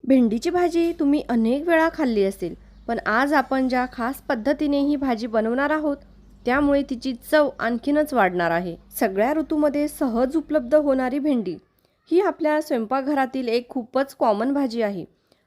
भेंडीची भाजी तुम्ही अनेक वेळा खाल्ली असेल, पण आज आपण ज्या खास पद्धतीने ही भाजी बनवणार आहोत, त्यामुळे तिची चव आणखीनच वाढणार आहे. सगळ्या ऋतूमध्ये सहज उपलब्ध होणारी भेंडी ही आपल्या स्वयंपाकघरातील एक खूपच कॉमन भाजी आहे.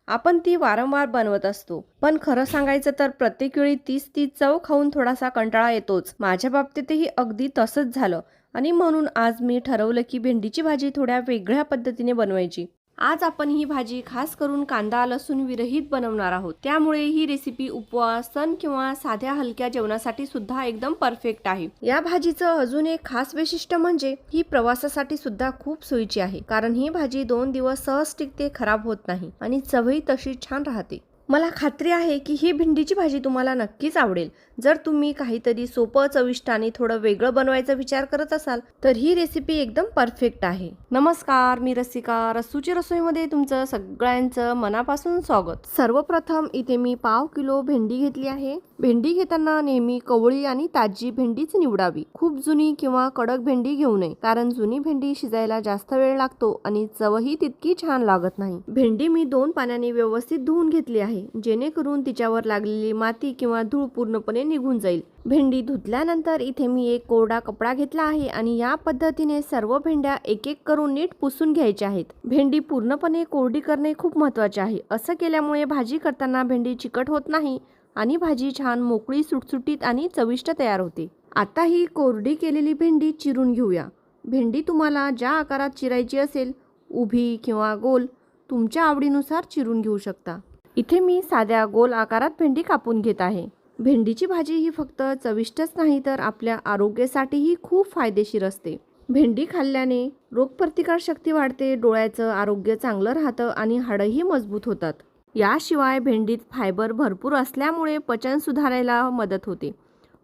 आपण ती वारंवार बनवत असतो, पण खरं सांगायचं तर प्रत्येक वेळी तीच चव खाऊन थोडासा कंटाळा येतोच. माझ्या बाबतीतही अगदी तसंच झालं आणि म्हणून आज मी ठरवलं की भेंडीची भाजी थोड्या वेगळ्या पद्धतीने बनवायची. आज आपण ही भाजी खास करून कांदा लसूण विरहित बनवणार आहोत. त्यामुळे ही रेसिपी उपवास, सण किंवा साध्या हलक्या जेवणासाठी सुद्धा एकदम परफेक्ट आहे. या भाजीचं अजून एक खास वैशिष्ट्य म्हणजे ही प्रवासासाठी सुद्धा खूप सोयीची आहे, कारण ही भाजी 2 दिवस सहज टिकते, खराब होत नाही आणि चवही तशी छान राहते. मला खात्री आहे की ही भेंडीची भाजी तुम्हाला नक्कीच आवडेल. जर तुम्ही काहीतरी सोपं, चविष्ट आणि थोडं वेगळं बनवायचा विचार करत असाल तर ही रेसिपी एकदम परफेक्ट आहे. नमस्कार, मी रसिका. रसूची रसोईमध्ये तुमचं सगळ्यांचं मनापासून स्वागत. सर्वप्रथम इथे मी 1/2 किलो भेंडी घेतली आहे. भेंडी घेताना नेहमी कवळी आणि ताजी भेंडीच निवडावी. खूप जुनी किंवा कडक भेंडी घेऊ नये, कारण जुनी भेंडी शिजायला जास्त वेळ लागतो आणि चवही तितकी छान लागत नाही. भेंडी मी 2 पाण्याने व्यवस्थित धुवून घेतली आहे, जेणेकरून तिच्यावर लागलेली माती किंवा धूळ पूर्णपणे निघून जाईल. भेंडी धुतल्यानंतर इथे मी एक कोरडा कपडा घेतला आहे आणि या पद्धतीने सर्व भेंड्या एक एक करून नीट पुसून घ्यायच्या आहेत. भेंडी पूर्णपणे कोरडी करणे खूप महत्त्वाचे आहे. असं केल्यामुळे भाजी करताना भेंडी चिकट होत नाही आणि भाजी छान मोकळी, सुटसुटीत आणि चविष्ट तयार होते. आता ही कोरडी केलेली भेंडी चिरून घेऊया. भेंडी तुम्हाला ज्या आकारात चिरायची असेल, उभी किंवा गोल, तुमच्या आवडीनुसार चिरून घेऊ शकता. इथे मी साध्या गोल आकारात भेंडी कापून घेत आहे. भेंडीची भाजी ही फक्त चविष्टच नाही तर आपल्या आरोग्यासाठीही खूप फायदेशीर असते. भेंडी खाल्ल्याने रोगप्रतिकार शक्ती वाढते, डोळ्याचं आरोग्य चांगलं राहतं आणि हाडंही मजबूत होतात. याशिवाय भेंडीत फायबर भरपूर असल्यामुळे पचन सुधारायला मदत होते.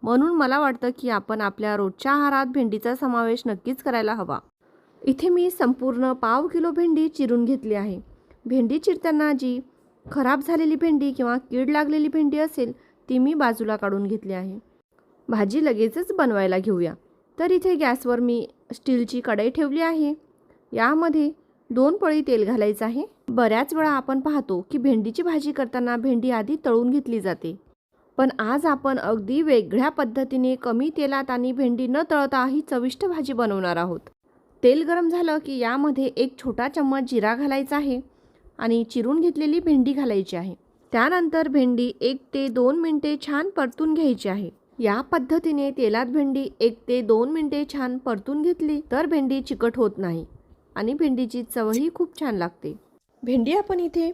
म्हणून मला वाटतं की आपण आपल्या रोजच्या आहारात भेंडीचा समावेश नक्कीच करायला हवा. इथे मी संपूर्ण 1/2 किलो भेंडी चिरून घेतली आहे. भेंडी चिरताना जी खराब झालेली भेंडी किंवा कीड लागलेली भेंडी असेल ती मी बाजूला काढून घेतली आहे. भाजी लगेचच बनवायला घेऊया. तर इथे गॅसवर मी स्टीलची कढई ठेवली आहे. यामध्ये 2 पळी तेल घालायचं आहे. बऱ्याच वेळा आपण पाहतो की भेंडीची भाजी करताना भेंडी आधी तळून घेतली जाते, पण आज आपण अगदी वेगळ्या पद्धतीने कमी तेलात आणि भेंडी न तळता ही चविष्ट भाजी बनवणार आहोत. तेल गरम झालं की यामध्ये 1 छोटा चम्मच जिरा घालायचा आहे आणि चिरून घेतलेली भेंडी घालायची आहे. त्यानंतर भेंडी 1 ते 2 मिनिटे छान परतून घ्यायची आहे. या पद्धतीने तेलात भेंडी 1 ते 2 मिनिटे छान परतून घेतली तर भेंडी चिकट होत नाही आणि भेंडीची चवही खूप छान लागते. भेंडी आपण इथे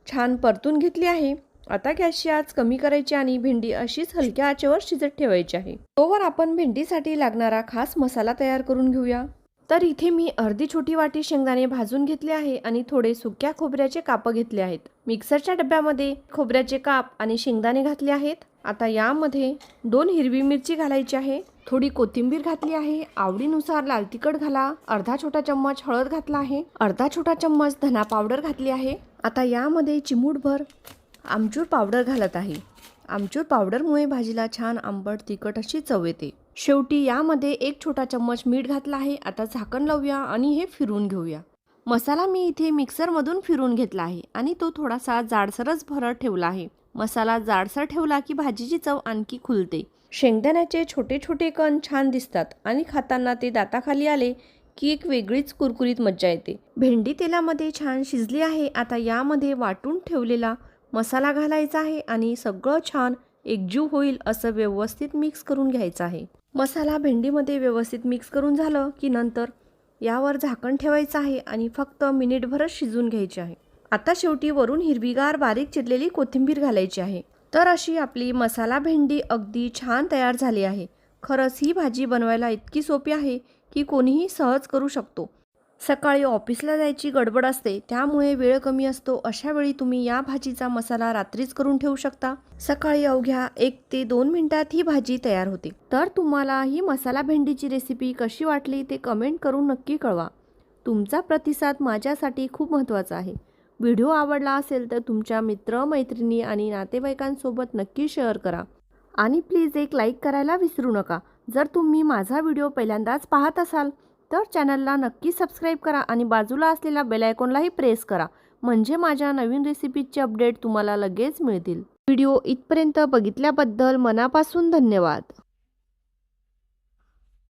छान परतून घेतली आहे. आता गॅसची आच कमी करायची आणि भेंडी अशीच हलक्या आचेवर शिजत ठेवायची आहे. तोवर आपण भेंडीसाठी लागणारा खास मसाला तयार करून घेऊया. तर इथे मी अर्धी छोटी वाटी शेंगदाणे भाजून घेतले आहे आणि थोडे सुक्या खोबऱ्याचे काप घेतले आहेत. मिक्सरच्या डब्यामध्ये खोबऱ्याचे काप आणि शेंगदाणे घातले आहेत. आता यामध्ये 2 हिरवी मिरची घालायची आहे. थोडी कोथिंबीर घातली आहे. आवडीनुसार लाल तिखट घाला. अर्धा छोटा चम्मच हळद घातला आहे. अर्धा छोटा चम्मच धना पावडर घातली आहे. आता यामध्ये चिमूटभर आमचूर पावडर घालत आहे. आमचूर पावडरमुळे भाजीला छान आंबट तिखट अशी चव येते. शेवटी यामध्ये 1 छोटा चम्मच मीठ घातला आहे. आता झाकण लावूया आणि हे फिरवून घेऊया. मसाला मी इथे मिक्सरमधून फिरवून घेतला आहे आणि तो थोडासा जाडसरच भरड ठेवला आहे. मसाला जाडसर ठेवला की भाजीची चव आणखी खुलते. शेंगदाण्याचे छोटे छोटे कण छान दिसतात आणि खाताना ते दाताखाली आले की एक वेगळीच कुरकुरीत मज्जा येते. भेंडी तेलामध्ये छान शिजली आहे. आता यामध्ये वाटून ठेवलेला मसाला घालायचा आहे आणि सगळं छान एकजीव होईल असं व्यवस्थित मिक्स करून घ्यायचं आहे. मसाला भेंडीमध्ये व्यवस्थित मिक्स करून झालं की नंतर यावर झाकण ठेवायचं आहे आणि फक्त मिनिटभरच शिजून घ्यायचे आहे. आता शेवटी वरून हिरवीगार बारीक चिरलेली कोथिंबीर घालायची आहे. तर अशी आपली मसाला भेंडी अगदी छान तयार झाली आहे. खरंच ही भाजी बनवायला इतकी सोपी आहे की कोणीही सहज करू शकतो. सकाळी ऑफिसला जायची गडबड असते, त्यामुळे वेळ कमी असतो. अशा वेळी तुम्ही या भाजीचा मसाला रात्रीच करून ठेवू शकता. सकाळी अवघ्या 1 ते 2 मिनिटात ही भाजी तयार होते. तर तुम्हाला ही मसाला भेंडीची रेसिपी कशी वाटली ते कमेंट करून नक्की कळवा. तुमचा प्रतिसाद माझ्यासाठी खूप महत्त्वाचा आहे. व्हिडिओ आवडला असेल तर तुमच्या मित्र मैत्रिणी आणि नातेवाईकांसोबत नक्की शेअर करा आणि प्लीज एक लाईक करायला विसरू नका. जर तुम्ही माझा व्हिडिओ पहिल्यांदाच पाहत असाल तर चॅनलला नक्की सबस्क्राईब करा आणि बाजूला असलेल्या बेल आयकॉनलाही प्रेस करा, म्हणजे माझ्या नवीन रेसिपीजचे अपडेट तुम्हाला लगेच मिळतील. व्हिडिओ इथपर्यंत बघितल्याबद्दल मनापासून धन्यवाद.